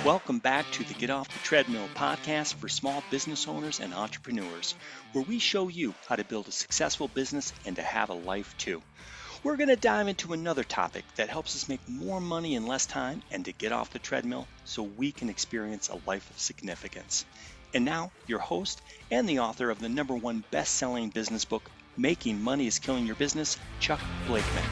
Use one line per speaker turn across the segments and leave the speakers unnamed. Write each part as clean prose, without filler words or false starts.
Welcome back to the Get Off the Treadmill podcast for small business owners and entrepreneurs, where we show you how to build a successful business and to have a life too. We're going to dive into another topic that helps us make more money in less time and to get off the treadmill so we can experience a life of significance. And now, your host and the author of the #1 best-selling business book, Making Money is Killing Your Business, Chuck Blakeman.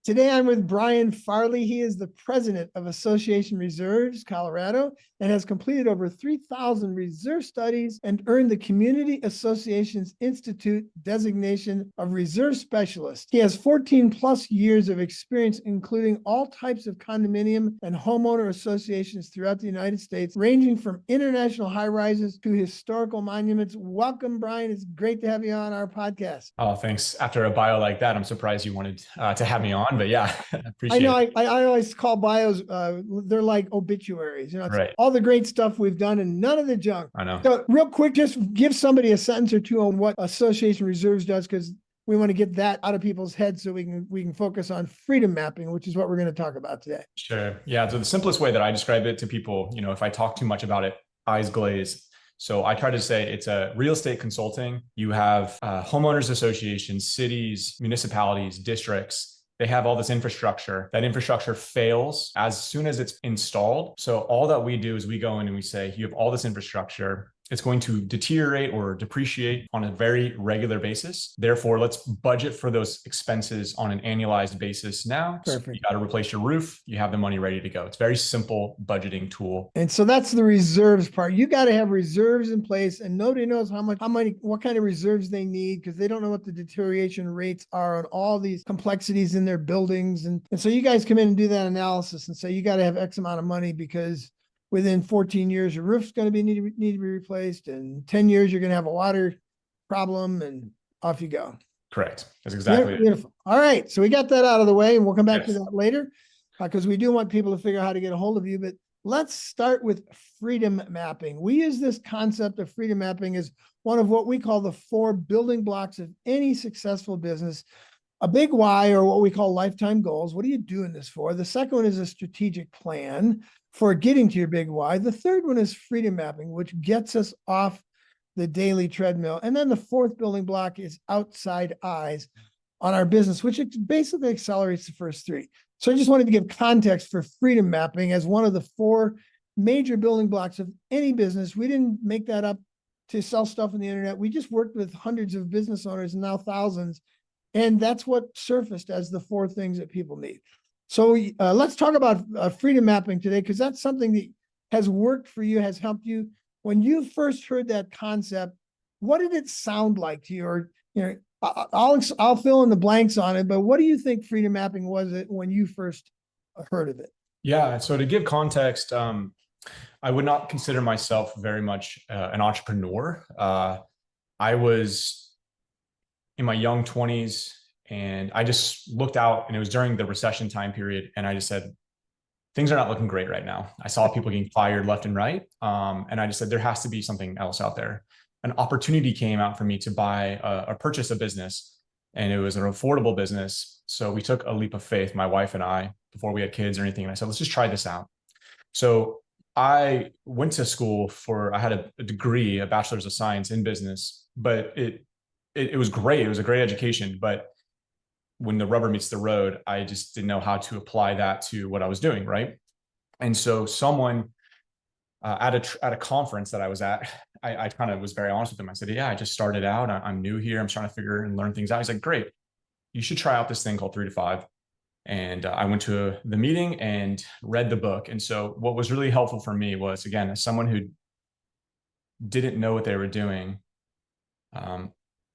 Today, I'm with Bryan Farley. He is the president of Association Reserves, Colorado, and has completed over 3,000 reserve studies and earned the Community Associations Institute designation of reserve specialist. He has 14 plus years of experience, including all types of condominium and homeowner associations throughout the United States, ranging from international high rises to historical monuments. Welcome, Bryan. It's great to have you on our podcast.
Oh, thanks. After a bio like that, I'm surprised you wanted to have me on. But yeah, I appreciate it.
I always call bios, they're like obituaries. It's
right.
All the great stuff we've done and none of the junk.
I know.
So real quick, just give somebody a sentence or two on what Association Reserves does, because we want to get that out of people's heads so we can focus on freedom mapping, which is what we're going to talk about today.
Sure. Yeah. So the simplest way that I describe it to people, if I talk too much about it, eyes glaze. So I try to say it's a real estate consulting. You have homeowners associations, cities, municipalities, districts. They have all this infrastructure. That infrastructure fails as soon as it's installed. So all that we do is we go in and we say, you have all this infrastructure. It's going to deteriorate or depreciate on a very regular basis. Therefore, let's budget for those expenses on an annualized basis now.
Perfect.
So you got to replace your roof. You have the money ready to go. It's a very simple budgeting tool.
And so that's the reserves part. You got to have reserves in place, and nobody knows what kind of reserves they need, because they don't know what the deterioration rates are on all these complexities in their buildings. And so you guys come in and do that analysis and say, you got to have X amount of money because within 14 years, your roof's going to need to be replaced. And 10 years, you're going to have a water problem, and off you go.
Correct. That's exactly it.
Beautiful. All right. So we got that out of the way, and we'll come back to that later, because we do want people to figure out how to get a hold of you. But let's start with freedom mapping. We use this concept of freedom mapping as one of what we call the 4 building blocks of any successful business. A big why, or what we call lifetime goals. What are you doing this for? The second one is a strategic plan for getting to your big why. The third one is freedom mapping, which gets us off the daily treadmill. And then the fourth building block is outside eyes on our business, which basically accelerates the first 3. So I just wanted to give context for freedom mapping as one of the 4 major building blocks of any business. We didn't make that up to sell stuff on the internet. We just worked with hundreds of business owners and now thousands. And that's what surfaced as the 4 things that people need. So let's talk about freedom mapping today, because that's something that has worked for you, has helped you. When you first heard that concept, what did it sound like to you? Or, I'll fill in the blanks on it, but what do you think freedom mapping was when you first heard of it?
Yeah. So to give context, I would not consider myself very much an entrepreneur. I was in my young 20s, and I just looked out, and it was during the recession time period. And I just said, things are not looking great right now. I saw people getting fired left and right. And I just said, there has to be something else out there. An opportunity came out for me to buy or purchase a business, and it was an affordable business. So we took a leap of faith, my wife and I, before we had kids or anything. And I said, let's just try this out. So I went to school I had a degree, a bachelor's of science in business, but it was great. It was a great education. But when the rubber meets the road, I just didn't know how to apply that to what I was doing. Right. And so someone at a conference that I was at, I kind of was very honest with them. I said, yeah, I just started out. I'm new here. I'm trying to figure and learn things out. He's like, great. You should try out this thing called 3 to 5. And I went to the meeting and read the book. And so what was really helpful for me was, again, as someone who didn't know what they were doing,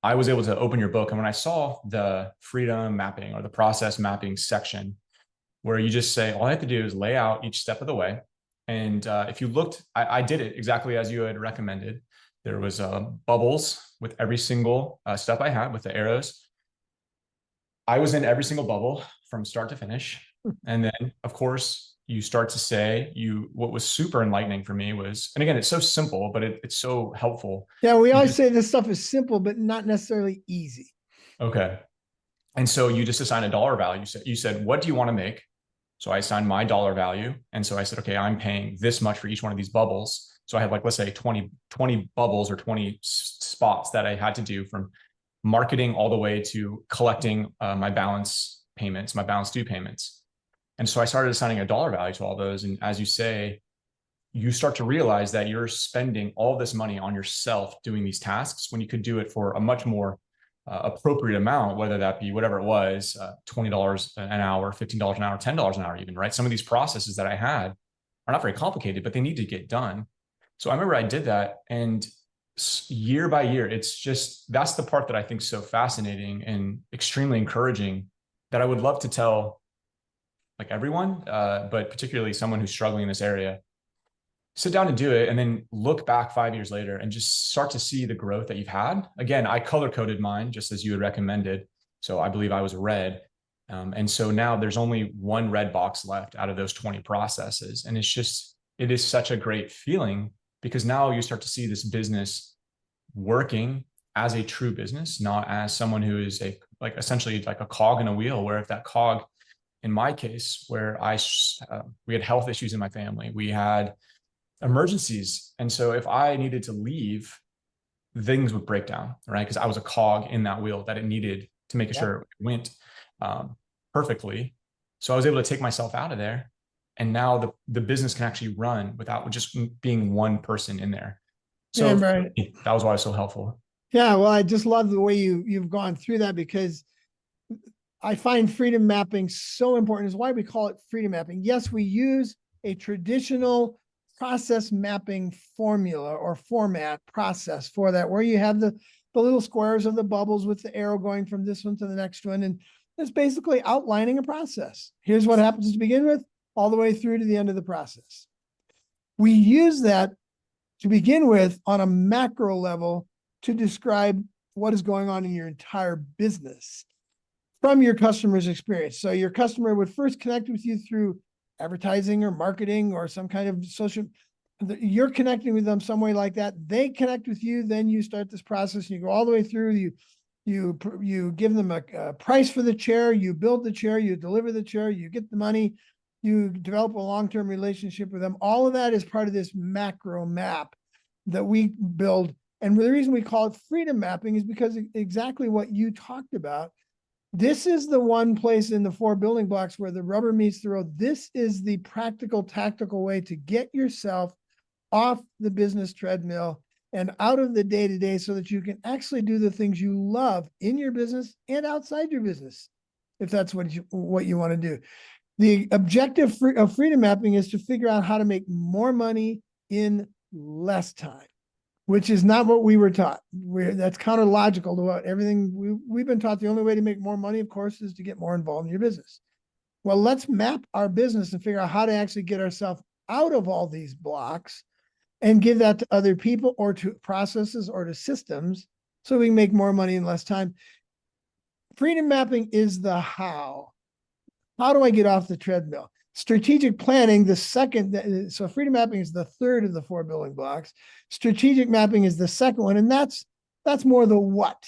I was able to open your book. And when I saw the freedom mapping or the process mapping section, where you just say, all I have to do is lay out each step of the way. And if you looked, I did it exactly as you had recommended. There was bubbles with every single step I had with the arrows. I was in every single bubble from start to finish. And then, of course, you start to say what was super enlightening for me was, and again, it's so simple, but it's so helpful.
Yeah, we always say this stuff is simple, but not necessarily easy.
Okay. And so you just assign a dollar value. You said, what do you want to make? So I assigned my dollar value. And so I said, okay, I'm paying this much for each one of these bubbles. So I had, like, let's say 20 bubbles or 20 spots that I had to do, from marketing all the way to collecting my balance payments, my balance due payments. And so I started assigning a dollar value to all those. And as you say, you start to realize that you're spending all this money on yourself doing these tasks when you could do it for a much more appropriate amount, whether that be whatever it was, $20 an hour, $15 an hour, $10 an hour even, right? Some of these processes that I had are not very complicated, but they need to get done. So I remember I did that, and year by year, it's just, that's the part that I think is so fascinating and extremely encouraging, that I would love to tell like everyone, but particularly someone who's struggling in this area. Sit down and do it, and then look back 5 years later and just start to see the growth that you've had. Again, I color coded mine just as you had recommended. So I believe I was red. And so now there's only one red box left out of those 20 processes. And it is such a great feeling, because now you start to see this business working as a true business, not as someone who is essentially like a cog in a wheel, where if that cog, in my case, where we had health issues in my family, we had emergencies. And so if I needed to leave, things would break down, right? Because I was a cog in that wheel that it needed to make sure it went perfectly. So I was able to take myself out of there. And now the business can actually run without just being one person in there. So that was why it was so helpful.
Yeah, well, I just love the way you've gone through that, because I find freedom mapping so important. Is why we call it freedom mapping. Yes, we use a traditional process mapping formula or format process for that, where you have the little squares of the bubbles with the arrow going from this one to the next one. And it's basically outlining a process. Here's what happens to begin with, all the way through to the end of the process. We use that to begin with on a macro level to describe what is going on in your entire business from your customer's experience. So your customer would first connect with you through advertising or marketing or some kind of social, you're connecting with them some way like that. They connect with you, then you start this process, and you go all the way through. You give them a price for the chair, you build the chair, you deliver the chair, you get the money, you develop a long-term relationship with them. All of that is part of this macro map that we build. And the reason we call it freedom mapping is because exactly what you talked about. This is the one place in the 4 building blocks where the rubber meets the road. This is the practical, tactical way to get yourself off the business treadmill and out of the day-to-day, so that you can actually do the things you love in your business and outside your business, if that's what you want to do. The objective of freedom mapping is to figure out how to make more money in less time, which is not what we were taught. That's counter-logical to what everything we've been taught. The only way to make more money, of course, is to get more involved in your business. Well, let's map our business and figure out how to actually get ourselves out of all these blocks and give that to other people or to processes or to systems, so we can make more money in less time. Freedom mapping is the how. How do I get off the treadmill? Strategic planning, the second. So freedom mapping is the third of the 4 building blocks. Strategic mapping is the second one. And that's more the what.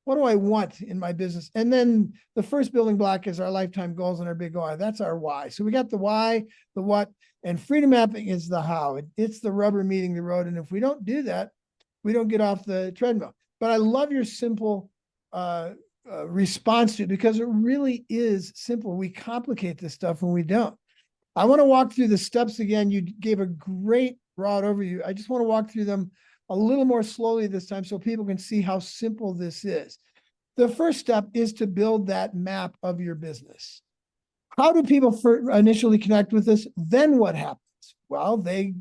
What do I want in my business? And then the first building block is our lifetime goals and our big why. That's our why. So we got the why, the what, and freedom mapping is the how. It's the rubber meeting the road. And if we don't do that, we don't get off the treadmill. But I love your simple response to it, because it really is simple. We complicate this stuff when we don't. I want to walk through the steps again. You gave a great broad overview. I just want to walk through them a little more slowly this time, so people can see how simple this is. The first step is to build that map of your business. How do people initially connect with us? Then what happens? Well, they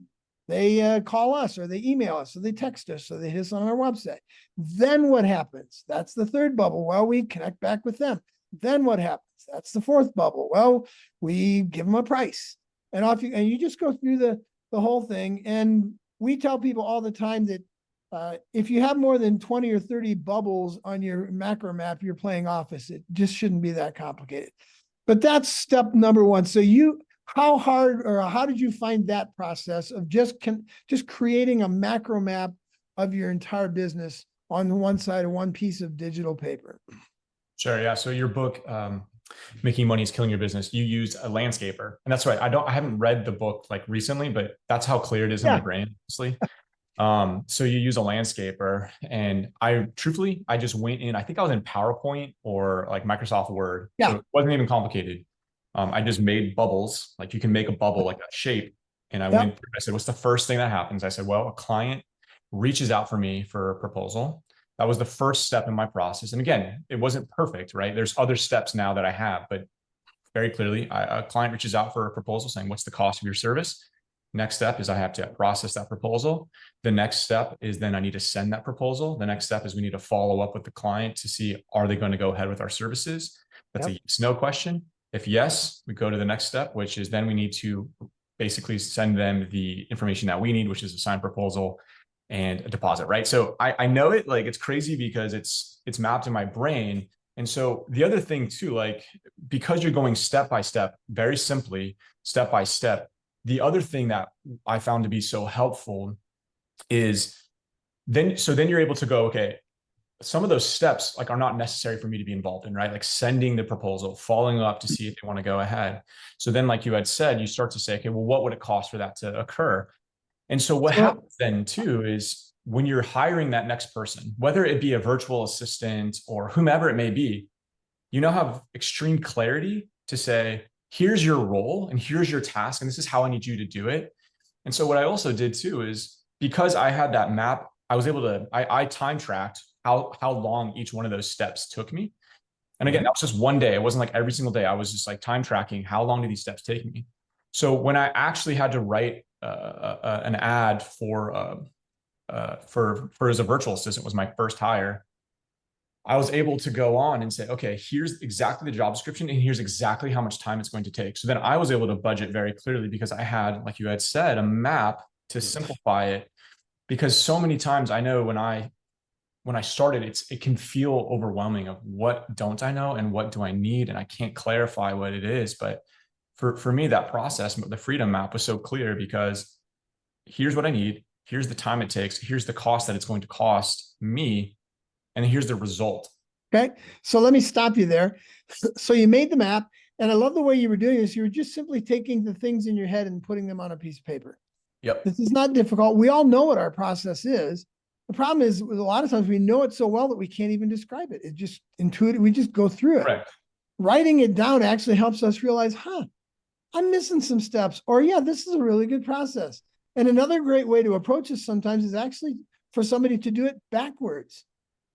call us, or they email us, or they text us, or they hit us on our website. Then what happens? That's the third bubble. Well, we connect back with them. Then what happens? That's the fourth bubble. Well, we give them a price, and you just go through the whole thing. And we tell people all the time that if you have more than 20 or 30 bubbles on your macro map, you're playing Office. It just shouldn't be that complicated. But that's step number one. So how hard, or how did you find that process of just creating a macro map of your entire business on one side of one piece of digital paper?
Sure. Yeah. So your book, Making money is killing your business, you use a landscaper. And that's right. I haven't read the book like recently, but that's how clear it is in my brain, honestly. So you use a landscaper, and I just went in, I think I was in PowerPoint or like Microsoft Word.
Yeah.
So it wasn't even complicated. I just made bubbles, like you can make a bubble like a shape. And I went through, I said, what's the first thing that happens? I said, well, a client reaches out for me for a proposal. That was the first step in my process. And again, it wasn't perfect, right? There's other steps now that I have, but very clearly, a client reaches out for a proposal saying, what's the cost of your service? Next step is I have to process that proposal. The next step is then I need to send that proposal. The next step is we need to follow up with the client to see, are they going to go ahead with our services? That's a yes, no question. If yes, we go to the next step, which is then we need to basically send them the information that we need, which is a signed proposal and a deposit, right? So I know it, like it's crazy because it's mapped in my brain. And so the other thing too, like, because you're going step by step, very simply, step by step, the other thing that I found to be so helpful is then you're able to go, okay, some of those steps like are not necessary for me to be involved in, right? Like sending the proposal, following up to see if they want to go ahead. So then, like you had said, you start to say, okay, well, what would it cost for that to occur? And so what happens then too is when you're hiring that next person, whether it be a virtual assistant or whomever it may be, you now have extreme clarity to say, here's your role and here's your task, and this is how I need you to do it. And so what I also did too is because I had that map, I was able to, I time tracked how long each one of those steps took me. And again, that was just one day. It wasn't like every single day. I was just like time tracking, how long do these steps take me? So when I actually had to write an ad for as a virtual assistant, was my first hire, I was able to go on and say, okay, here's exactly the job description and here's exactly how much time it's going to take. So then I was able to budget very clearly because I had, like you had said, a map to simplify it. Because so many times I know when I started, it can feel overwhelming of what don't I know and what do I need? And I can't clarify what it is. But for me, that process, the freedom map was so clear because here's what I need. Here's the time it takes. Here's the cost that it's going to cost me. And here's the result.
Okay. So let me stop you there. So you made the map, and I love the way you were doing this. You were just simply taking the things in your head and putting them on a piece of paper.
Yep.
This is not difficult. We all know what our process is. The problem is with a lot of times we know it so well that we can't even describe it. It just intuitive. We just go through it.
Right.
Writing it down actually helps us realize, I'm missing some steps, or yeah, this is a really good process. And another great way to approach this sometimes is actually for somebody to do it backwards.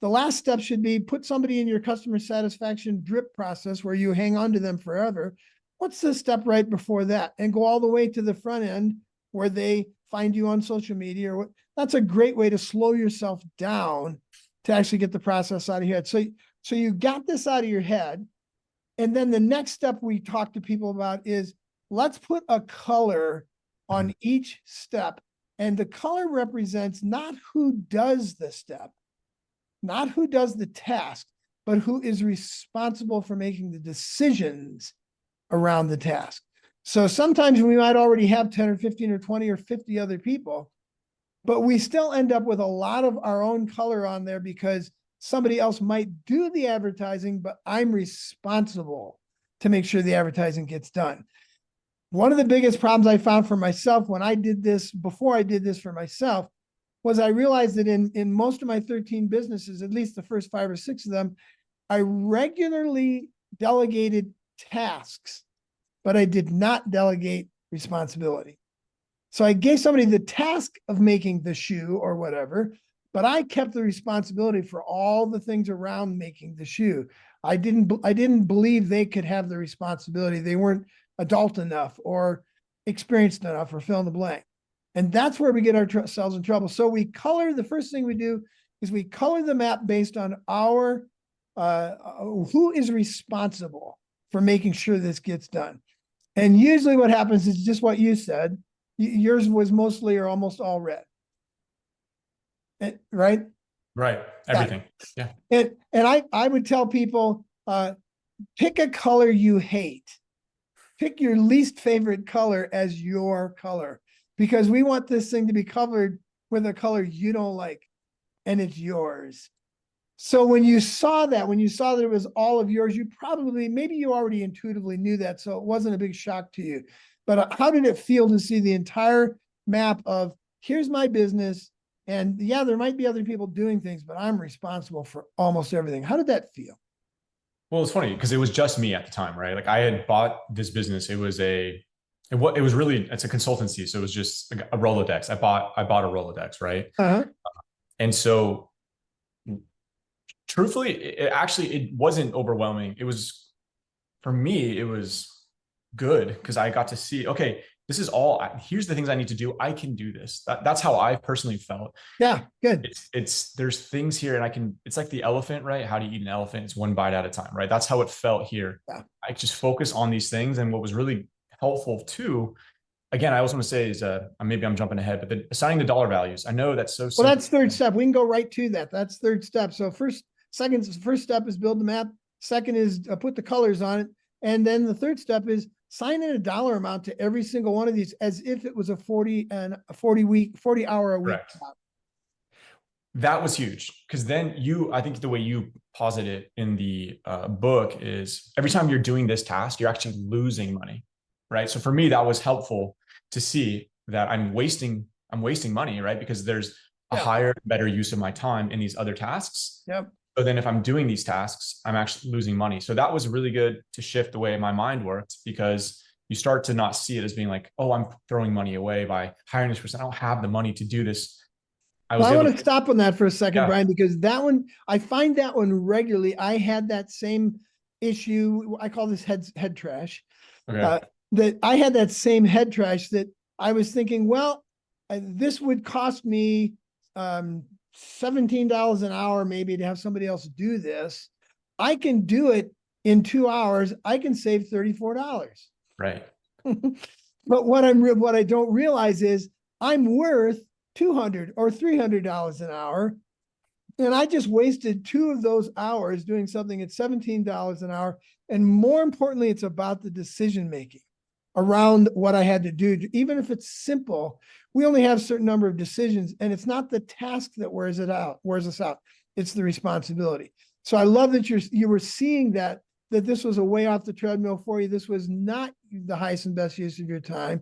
The last step should be put somebody in your customer satisfaction drip process where you hang on to them forever. What's the step right before that? And go all the way to the front end where they find you on social media or what. That's a great way to slow yourself down to actually get the process out of your head. So you got this out of your head. And then the next step we talk to people about is let's put a color on each step. And the color represents not who does the step, not who does the task, but who is responsible for making the decisions around the task. So sometimes we might already have 10 or 15 or 20 or 50 other people, but we still end up with a lot of our own color on there because somebody else might do the advertising, but I'm responsible to make sure the advertising gets done. One of the biggest problems I found for myself when I did this, before I did this for myself, was I realized that in most of my 13 businesses, at least the first 5 or 6 of them, I regularly delegated tasks, but I did not delegate responsibility. So I gave somebody the task of making the shoe or whatever, but I kept the responsibility for all the things around making the shoe. I didn't believe they could have the responsibility. They weren't adult enough or experienced enough or fill in the blank. And that's where we get ourselves in trouble. So we color, the first thing we do is we color the map based on our, who is responsible for making sure this gets done. And usually what happens is just what you said. Yours was mostly or almost all red. Right?
Right. Everything. Yeah.
And I would tell people, pick a color you hate. Pick your least favorite color as your color, because we want this thing to be covered with a color you don't like, and it's yours. So when you saw that, it was all of yours, you probably, maybe you already intuitively knew that, so it wasn't a big shock to you. But how did it feel to see the entire map of, here's my business, and yeah, there might be other people doing things, but I'm responsible for almost everything. How did that feel?
Well, it's funny because it was just me at the time, right? Like I had bought this business. It was really, it's a consultancy. So it was just like a Rolodex. I bought a Rolodex, right?
Uh-huh.
And so truthfully, it wasn't overwhelming. It was, for me, it was good because I got to see, okay, this is all, here's the things I need to do. I can do this. That's how I personally felt.
Yeah, good.
There's things here and it's like the elephant, right? How do you eat an elephant? It's one bite at a time, right? That's how it felt here.
Yeah.
I just focus on these things. And what was really helpful too, again, I also want to say is maybe I'm jumping ahead, but assigning the dollar values. I know that's so simple.
Well, that's third step. We can go right to that. That's third step. So first step is build the map. Second is put the colors on it. And then the third step is sign in a dollar amount to every single one of these as if it was a 40 hour a week
Correct.
job.
That was huge because then I think the way you posit it in the book is every time you're doing this task, you're actually losing money, right? So for me, that was helpful to see that I'm wasting money, right? Because there's a higher, better use of my time in these other tasks.
Yep.
So then if I'm doing these tasks, I'm actually losing money. So that was really good to shift the way my mind worked because you start to not see it as being like, oh, I'm throwing money away by hiring this person. I don't have the money to do this.
I want to stop on that for a second, Bryan, because that one, I find that one regularly. I had that same issue. I call this head trash.
Okay.
That I had that same head trash that I was thinking, well, this would cost me $17 an hour maybe to have somebody else do this. I can do it in 2 hours. I can save $34.
Right.
But what I don't realize is I'm worth $200 or $300 an hour. And I just wasted 2 of those hours doing something at $17 an hour. And more importantly, it's about the decision-making around what I had to do. Even if it's simple, we only have a certain number of decisions, and it's not the task that wears us out. It's the responsibility. So I love that you were seeing that this was a way off the treadmill for you. This was not the highest and best use of your time.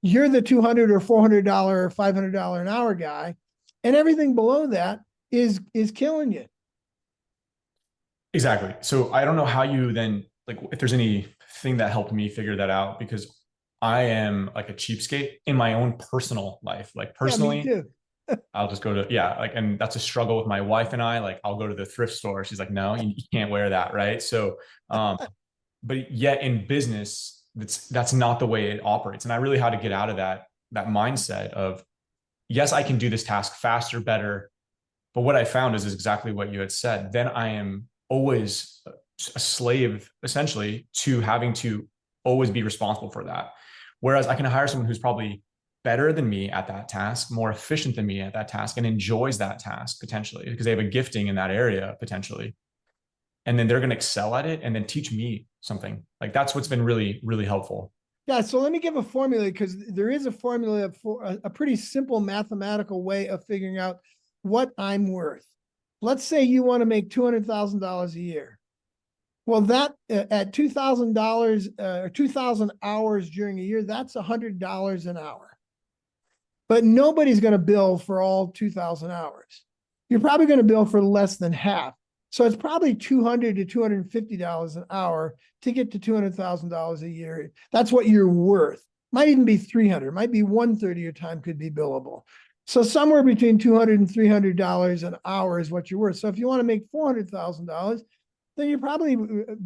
You're the $200 or $400 or $500 an hour guy, and everything below that is killing you.
Exactly. So I don't know how you then, like, if there's anything that helped me figure that out, because I am like a cheapskate in my own personal life. Like personally,
yeah, me too.
I'll just go to, and that's a struggle with my wife and I. Like, I'll go to the thrift store. She's like, no, you can't wear that. Right. So, but yet in business, that's not the way it operates. And I really had to get out of that mindset of, yes, I can do this task faster, better. But what I found is exactly what you had said. Then I am always a slave, essentially, to having to always be responsible for that. Whereas I can hire someone who's probably better than me at that task, more efficient than me at that task, and enjoys that task potentially because they have a gifting in that area potentially. And then they're going to excel at it and then teach me something. Like that's what's been really, really helpful.
Yeah. So let me give a formula, because there is a formula for a pretty simple mathematical way of figuring out what I'm worth. Let's say you want to make $200,000 a year. Well, that at $2,000 or 2,000 hours during a year, that's $100 an hour. But nobody's going to bill for all 2,000 hours. You're probably going to bill for less than half. So it's probably $200 to $250 an hour to get to $200,000 a year. That's what you're worth. Might even be $300. Might be 1/3 of your time could be billable. So somewhere between $200 and $300 an hour is what you're worth. So if you want to make $400,000, then you're probably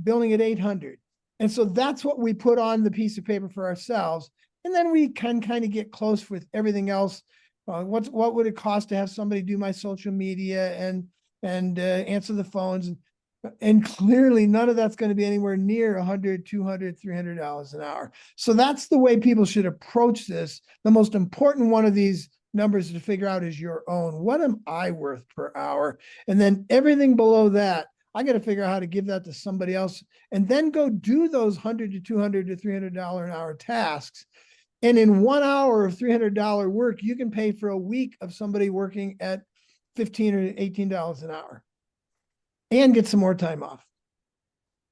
billing at $800. And so that's what we put on the piece of paper for ourselves. And then we can kind of get close with everything else. What would it cost to have somebody do my social media and answer the phones? And clearly none of that's going to be anywhere near $100, $200, $300 an hour. So that's the way people should approach this. The most important one of these numbers to figure out is your own. What am I worth per hour? And then everything below that, I got to figure out how to give that to somebody else, and then go do those $100 to $200 to $300 an hour tasks. And in 1 hour of $300 work, you can pay for a week of somebody working at $15 or $18 an hour. and get some more time off.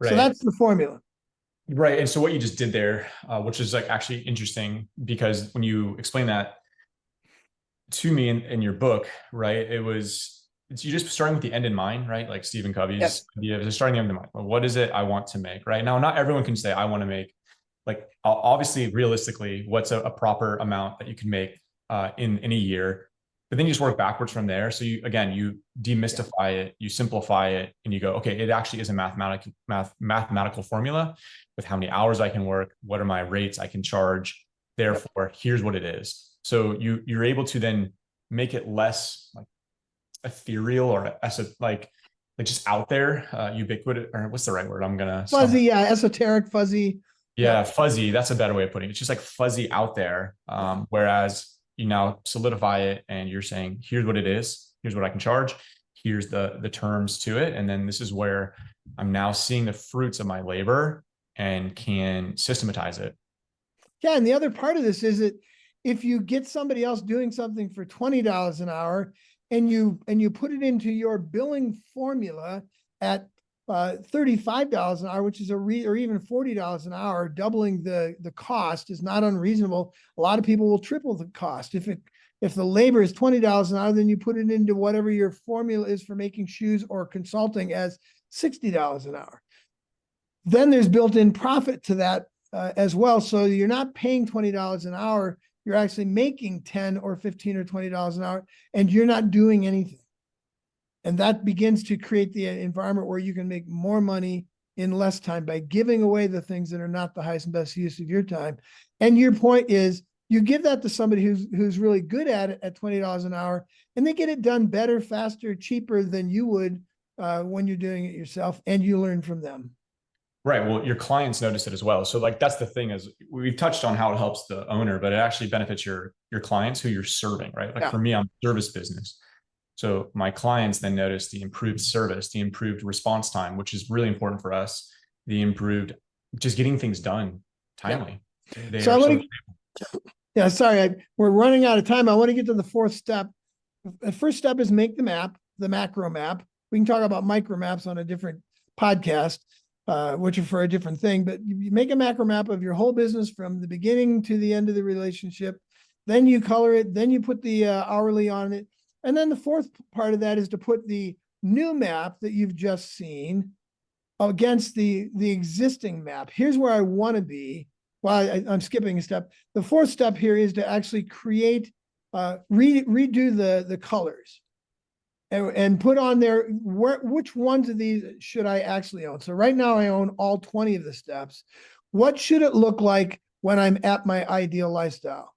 Right.
So that's the formula.
Right. And so what you just did there, which is like actually interesting, because when you explain that to me in your book, right, it's you just starting with the end in mind, right? Like Stephen Covey's idea of just starting the end in mind. Well, what is it I want to make, right? Now, not everyone can say I want to make, like, obviously, realistically, what's a proper amount that you can make in a year, but then you just work backwards from there. So you demystify it, you simplify it, and you go, okay, it actually is a mathematical formula with how many hours I can work, what are my rates I can charge. Therefore, here's what it is. So you're able to then make it less like ethereal or like just out there, ubiquitous, or what's the right word? I'm gonna
fuzzy, esoteric, fuzzy.
Yeah, fuzzy. That's a better way of putting it. It's just like fuzzy out there. Whereas you now solidify it and you're saying, here's what it is. Here's what I can charge. Here's the terms to it. And then this is where I'm now seeing the fruits of my labor and can systematize it.
Yeah. And the other part of this is that if you get somebody else doing something for $20 an hour and you put it into your billing formula at $35 an hour, which is or even $40 an hour, doubling the cost is not unreasonable. A lot of people will triple the cost. If the labor is $20 an hour, then you put it into whatever your formula is for making shoes or consulting as $60 an hour. Then there's built-in profit to that as well. So you're not paying $20 an hour. You're actually making 10 or 15 or $20 an hour, and you're not doing anything. And that begins to create the environment where you can make more money in less time by giving away the things that are not the highest and best use of your time. And your point is you give that to somebody who's really good at it at $20 an hour, and they get it done better, faster, cheaper than you would when you're doing it yourself, and you learn from them.
Right. Well, your clients notice it as well. So like, that's the thing, is we've touched on how it helps the owner, but it actually benefits your clients who you're serving, right? Like for me, I'm a service business. So my clients then notice the improved service, the improved response time, which is really important for us, the improved just getting things done timely.
We're running out of time. I want to get to the fourth step. The first step is make the map, the macro map. We can talk about micro maps on a different podcast, which are for a different thing, but you make a macro map of your whole business from the beginning to the end of the relationship. Then you color it, then you put the hourly on it. And then the fourth part of that is to put the new map that you've just seen against the existing map. Here's where I want to be. Well, I'm skipping a step. The fourth step here is to actually create, redo the colors and put on there which ones of these should I actually own. So right now I own all 20 of the steps. What should it look like when I'm at my ideal lifestyle?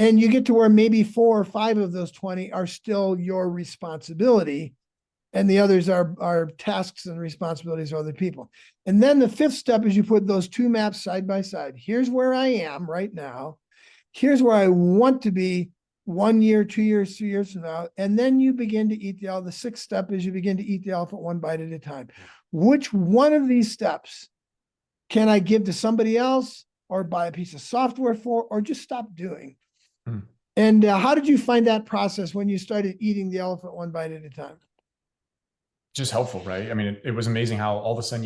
And you get to where maybe 4 or 5 of those 20 are still your responsibility, and the others are tasks and responsibilities of other people. And then the fifth step is you put those 2 maps side by side. Here's where I am right now. Here's where I want to be 1 year, 2 years, 3 years from now. And then you begin to eat the elephant. The sixth step is you begin to eat the elephant one bite at a time. Which one of these steps can I give to somebody else, or buy a piece of software for, or just stop doing? And how did you find that process when you started eating the elephant one bite at a time?
Just helpful, right? I mean, it was amazing how all of a sudden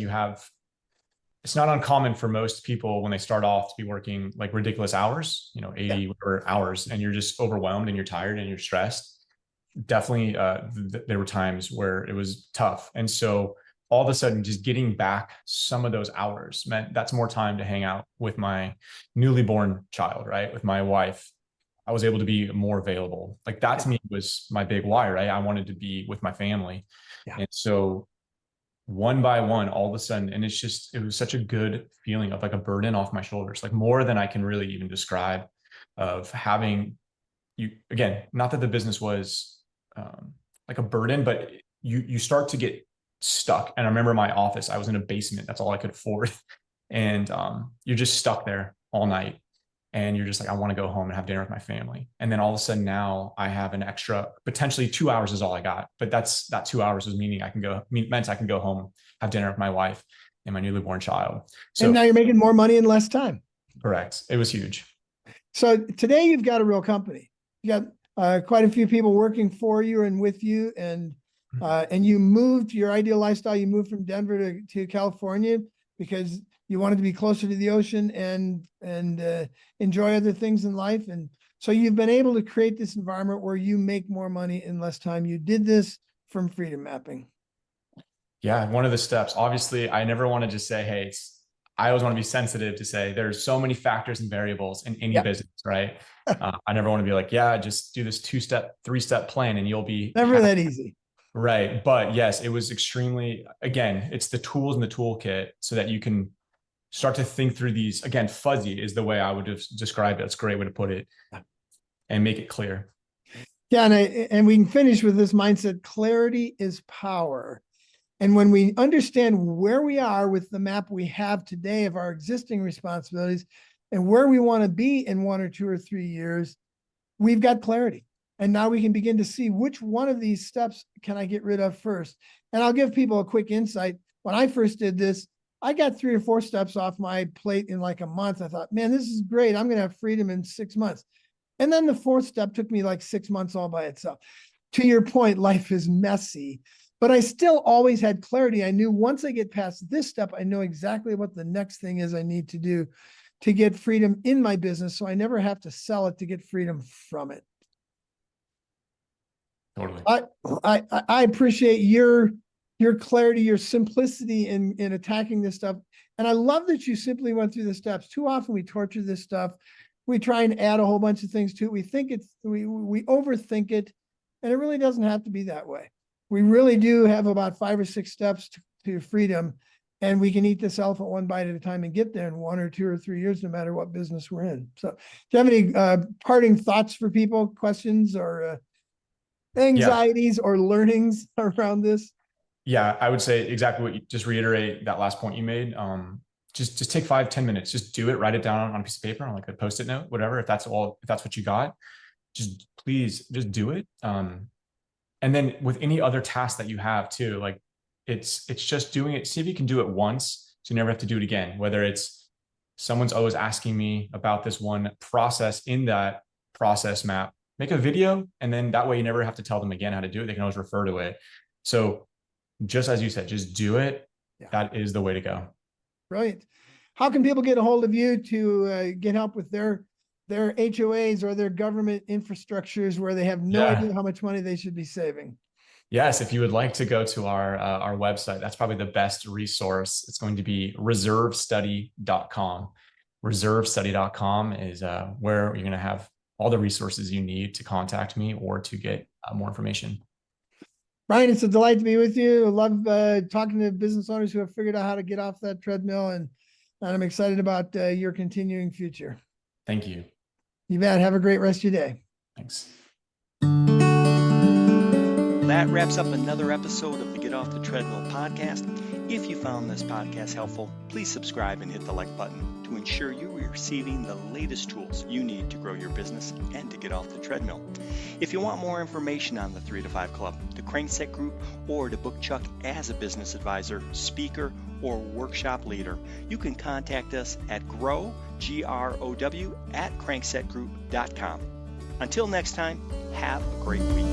it's not uncommon for most people when they start off to be working like ridiculous hours, 80 whatever hours, and you're just overwhelmed and you're tired and you're stressed. Definitely, there were times where it was tough. And so all of a sudden, just getting back some of those hours meant that's more time to hang out with my newly born child, right? With my wife. I was able to be more available. Like that to me was my big why, right? I wanted to be with my family. And so one by one, all of a sudden, and it was such a good feeling of like a burden off my shoulders, like more than I can really even describe, of having you, again, not that the business was like a burden, but you start to get stuck. And I remember my office, I was in a basement. That's all I could afford. And you're just stuck there all night. And you're just like, I want to go home and have dinner with my family. And then all of a sudden now I have an extra, potentially 2 hours is all I got. But that 2 hours is meant I can go home, have dinner with my wife and my newly born child. So,
and now you're making more money in less time.
Correct. It was huge.
So today you've got a real company. You got quite a few people working for you and with you. And And you moved your ideal lifestyle. You moved from Denver to California because you wanted to be closer to the ocean and enjoy other things in life. And so you've been able to create this environment where you make more money in less time. You did this from freedom mapping.
Yeah, one of the steps. Obviously, I never want to just say, hey, I always want to be sensitive to say there's so many factors and variables in any business, right? I never want to be like, yeah, just do this 2-step, 3-step plan and you'll be
never that easy.
Right. But yes, it was extremely, again, it's the tools in the toolkit so that you can start to think through these. Again, fuzzy is the way I would describe it. It's a great way to put it and make it clear.
Yeah. And we can finish with this mindset. Clarity is power. And when we understand where we are with the map we have today of our existing responsibilities and where we want to be in 1 or 2 or 3 years, we've got clarity. And now we can begin to see which one of these steps can I get rid of first. And I'll give people a quick insight. When I first did this, I got 3 or 4 steps off my plate in like a month. I thought, man, this is great. I'm going to have freedom in 6 months. And then the 4th step took me like 6 months all by itself. To your point, life is messy. But I still always had clarity. I knew once I get past this step, I know exactly what the next thing is I need to do to get freedom in my business. So I never have to sell it to get freedom from it.
Totally.
I appreciate your clarity, your simplicity in attacking this stuff. And I love that you simply went through the steps. Too often we torture this stuff. We try and add a whole bunch of things to it. We think we overthink it, and it really doesn't have to be that way. We really do have about 5 or 6 steps to freedom, and we can eat this elephant one bite at a time and get there in 1 or 2 or 3 years, no matter what business we're in. So do you have any parting thoughts for people, questions or anxieties or learnings around this?
Yeah, I would say exactly what you just reiterate that last point you made. Just take 5-10 minutes, just do it, write it down on a piece of paper, on like a Post-it note, whatever. If that's what you got, please do it. And then with any other task that you have too, like it's just doing it. See if you can do it once, so you never have to do it again. Whether it's someone's always asking me about this one process in that process map, make a video, and then that way you never have to tell them again how to do it. They can always refer to it. So just as you said, just do it. Yeah. That is the way to go.
Brilliant. How can people get a hold of you to get help with their HOAs or their government infrastructures where they have no idea how much money they should be saving?
Yes, if you would like to go to our website, that's probably the best resource. It's going to be reservestudy.com. Reservestudy.com is where you're going to have all the resources you need to contact me or to get more information.
Bryan, it's a delight to be with you. I love talking to business owners who have figured out how to get off that treadmill, and I'm excited about your continuing future.
Thank you.
You bet. Have a great rest of your day.
Thanks.
That wraps up another episode of the Get Off the Treadmill podcast. If you found this podcast helpful, please subscribe and hit the like button to ensure you are receiving the latest tools you need to grow your business and to get off the treadmill. If you want more information on the 3 to 5 Club, the Crankset Group, or to book Chuck as a business advisor, speaker, or workshop leader, you can contact us at grow@cranksetgroup.com. Until next time, have a great week.